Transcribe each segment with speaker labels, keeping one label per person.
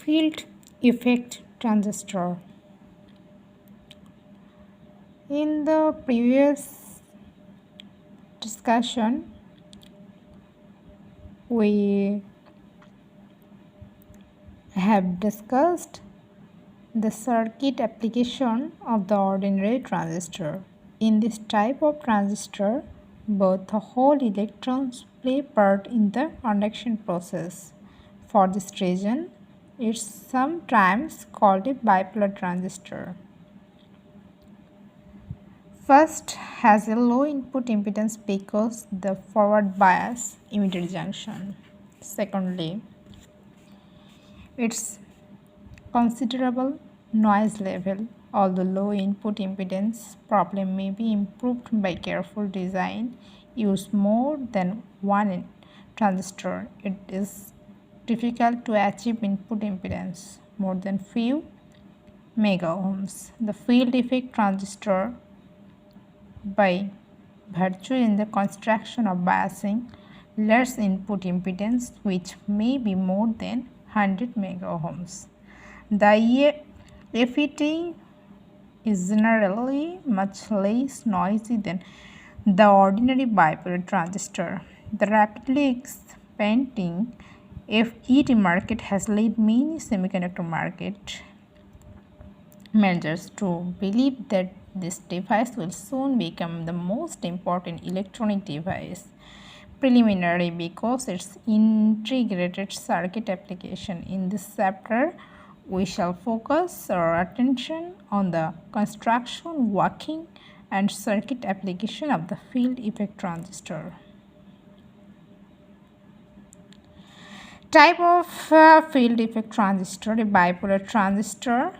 Speaker 1: Field effect transistor. In the previous discussion, we have discussed the circuit application of the ordinary transistor. In this type of transistor, both the hole electrons play part in the conduction process. For this reason, it's sometimes called a bipolar transistor. First has a low input impedance because the forward bias emitter junction. Secondly, its considerable noise level. Although low input impedance problem may be improved by careful design, use more than one transistor. It is difficult to achieve input impedance more than few megaohms. The field effect transistor, by virtue in the construction of biasing, less input impedance which may be more than 100 megaohms. The FET is generally much less noisy than the ordinary bipolar transistor. The rapidly expanding FET market has led many semiconductor market managers to believe that this device will soon become the most important electronic device. Preliminary, because its integrated circuit application. In this chapter, we shall focus our attention on the construction, working, and circuit application of the field effect transistor. Type of field effect transistor: a bipolar transistor,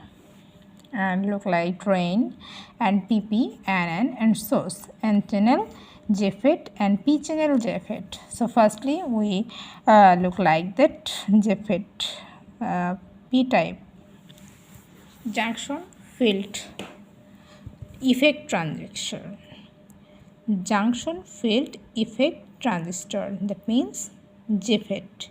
Speaker 1: and look like drain and PP, NN, and source, N-channel JFET and P-channel JFET. So firstly we look like that JFET P-type junction field effect transistor. Junction field effect transistor, that means JFET.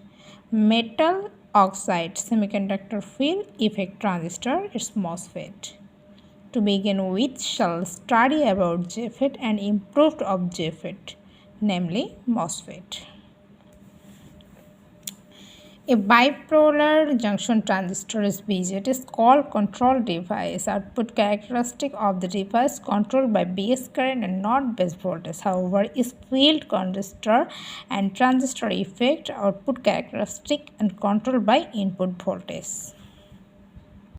Speaker 1: Metal oxide semiconductor field effect transistor is MOSFET. To begin with, shall study about JFET and improved of JFET, namely MOSFET. A bipolar junction transistor is BJT is called control device. Output characteristic of the device controlled by base current and not base voltage. However, is field transistor and transistor effect output characteristic and controlled by input voltage.